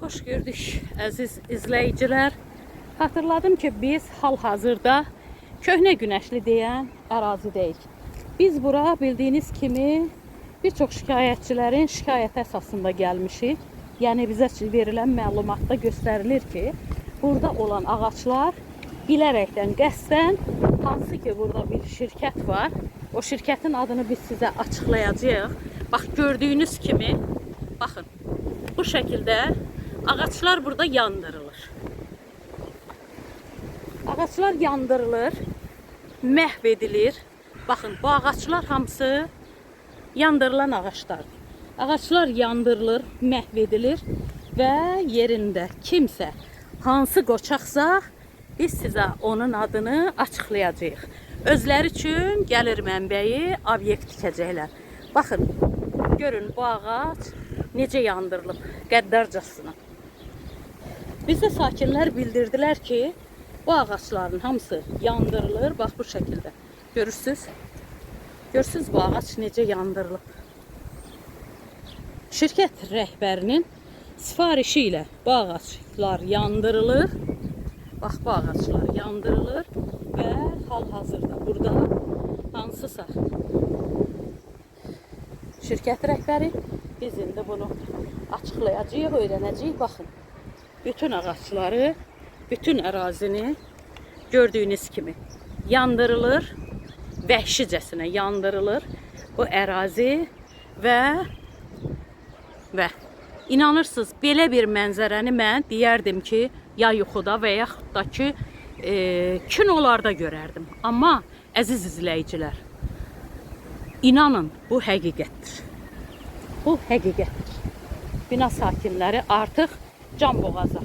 Hoş gördük əziz izleyiciler. Hatırladım ki biz hal-hazırda Köhnə Günəşli deyən ərazidəyik. Biz bura bildiyiniz kimi bir çox şikayətçilərin şikayəti əsasında gəlmişik. Yəni bizə verilən məlumatda göstərilir ki, burada olan ağaçlar bilərəkdən, qəsdən, hansı ki burada bir şirkət var, o şirkətin adını biz sizə açıqlayacağıq. Bax, gördüyünüz kimi, baxın, bu şəkildə ağaçlar burada yandırılır. Ağaçlar yandırılır, məhv edilir. Baxın, bu ağaçlar hamısı yandırılan ağaçlardır. Ağaçlar yandırılır, məhv edilir və yerində kimsə hansı qoçaqsa biz sizə onun adını açıqlayacağıq. Özləri üçün gəlir mənbəyi obyekt tikəcəklər. Baxın, görün bu ağac necə yandırılıb, qəddarcasına. Bizdə sakinlər bildirdilər ki, bu ağaçların hamısı yandırılır. Bax bu şəkildə. Görürsünüz? Görürsünüz bu ağac necə yandırılıb. Şirkət rəhbərinin sifarişi ilə bu ağaçlar yandırılır. Bax bu ağaçlar yandırılır və hal-hazırda burada hansısa şirkət rəhbəri biz indi bunu açıqlayacağıq, öyrənəcəyik. Baxın, bütün ağaçları, bütün ərazini gördüyünüz kimi yandırılır, vəhşicəsinə yandırılır bu ərazi və inanırsınız, belə bir mənzərəni mən deyərdim ki, ya yuxuda və yaxud da ki, kinolarda görərdim. Amma əziz izləyicilər, inanın, bu həqiqətdir. Bu həqiqətdir. Bina sakinləri artıq can boğaza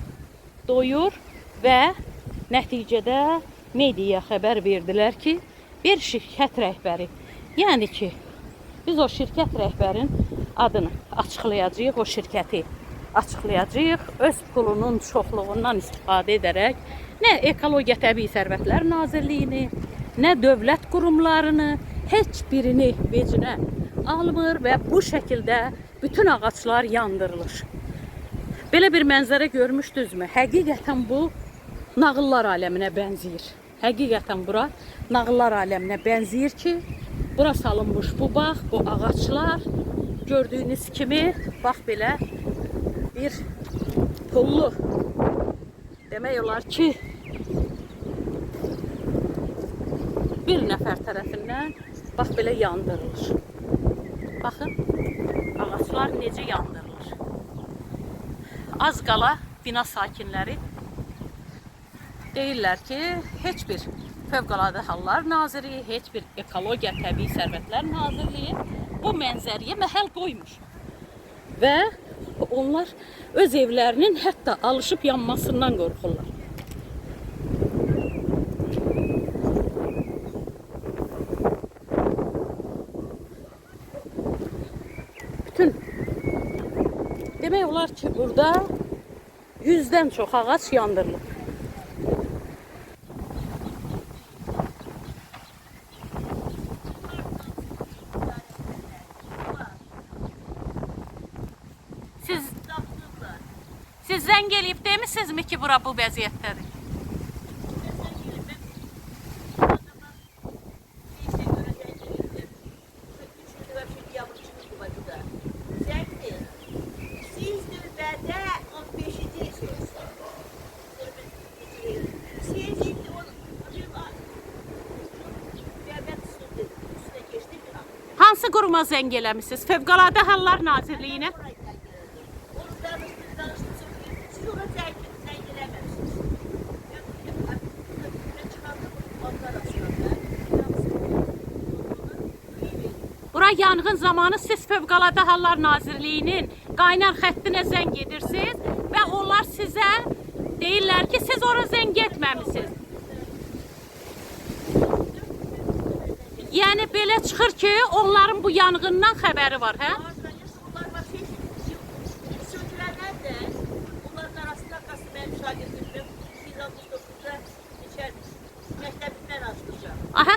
doyur və nəticədə mediaya xəbər verdilər ki, bir şirkət rəhbəri, yəni ki, biz o şirkət rəhbərin adını açıqlayacağıq, o şirkəti açıqlayacağıq, öz pulunun çoxluğundan istifadə edərək nə Ekologiya Təbii Sərvətlər Nazirliyini, nə dövlət qurumlarını, heç birini vecinə almır və bu şəkildə bütün ağaçlar yandırılır. Belə bir mənzərə görmüşdünüzmü? Həqiqətən bu nağıllar aləminə bənzəyir. Həqiqətən bura nağıllar aləminə bənzəyir ki, bura salınmış bu bağ, bu ağaçlar gördüyünüz kimi, bax belə bir pullu, demək olar ki, bir nəfər tərəfindən bax belə yandırılır. Baxın, ağaçlar necə yandırılır. Az qala bina sakinləri deyirlər ki, heç bir Fövqəladə Hallar Naziri, heç bir Ekologiya Təbii Sərvətlər Nazirliyi bu mənzərəyə məhəl qoymuş. Və onlar öz evlərinin hətta alışıb yanmasından qorxurlar. Bütün demək olar ki, burada 100-dən çox ağac yandırılıb. Siz zəng eləyib demişsinizmi ki, bura bu vəziyyətdədir? Hansı quruma zəng eləmişsiniz? Fövqəladə Hallar Nazirliyinə? Bura yanğın zamanı siz Fövqəladə Hallar Nazirliyinin qaynar xəttinə zəng edirsiniz və onlar sizə deyirlər ki, siz ora zəng etməmişsiniz. Yəni belə çıxır ki, onların bu yanğından xəbəri var, hə? Aha.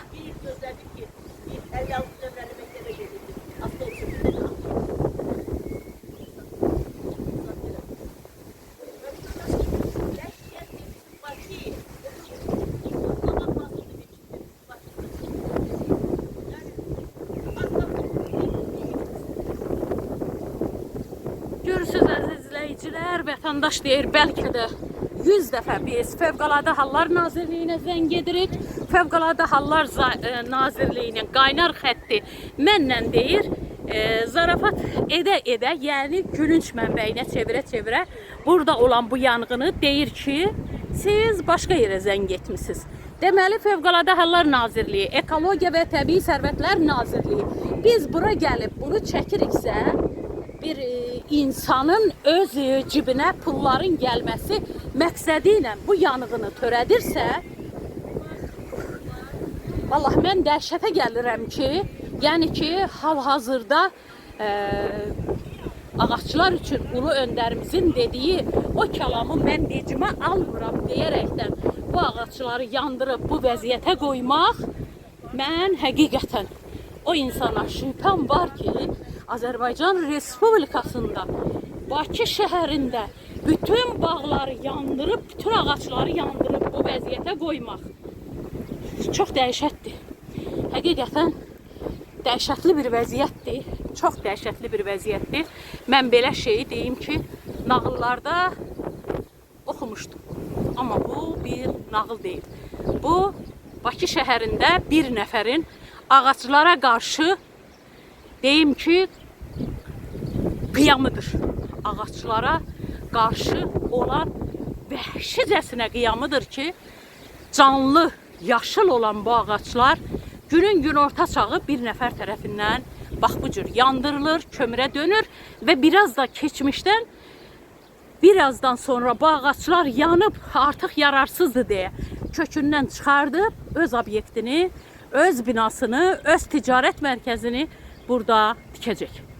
Görürsünüz əziz izləyicilər, vətəndaş deyir bəlkə də 100 dəfə biz Fövqəladə Hallar Nazirliyinə zəng edirik. Fövqəladə Hallar Nazirliyinin qaynar xətti mənlə deyir, zarafat edə-edə, yəni gülünç mənbəyinə çevirə-çevirə burada olan bu yanğını deyir ki, siz başqa yerə zəng etmişsiniz. Deməli, Fövqəladə Hallar Nazirliyi, Ekologiya və Təbii Sərvətlər Nazirliyi, biz bura gəlib bunu çəkiriksə, bir insanın öz cibinə pulların gəlməsi məqsədi ilə bu yanğını törədirsə, vallahi mən dəhşətə gəlirəm ki, yəni ki, hal-hazırda ağaçlar üçün ulu öndərimizin dediyi o kəlamı mən decimə almıram deyərəkdən bu ağaçları yandırıb bu vəziyyətə qoymaq, mən həqiqətən o insana şübhəm var ki, Azərbaycan Respublikasında, Bakı şəhərində bütün bağları yandırıb, bütün ağaçları yandırıb bu vəziyyətə qoymaq çox dəhşətdir. Həqiqətən dəhşətli bir vəziyyətdir, çox dəhşətli bir vəziyyətdir. Mən belə şeyi deyim ki, nağıllarda oxumuşdum. Amma bu bir nağıl deyil. Bu, Bakı şəhərində bir nəfərin ağaçlara qarşı deyim ki, qiyamıdır. Ağaçlara qarşı olan vəhşicəsinə qiyamıdır ki, canlı, yaşıl olan bu ağaçlar günün günorta çağı bir nəfər tərəfindən bax bu cür yandırılır, kömürə dönür və biraz da keçmişdən, birazdan sonra bu ağaçlar yanıb artıq yararsızdır deyə kökündən çıxardıb öz obyektini, öz binasını, öz ticarət mərkəzini burada tikəcək.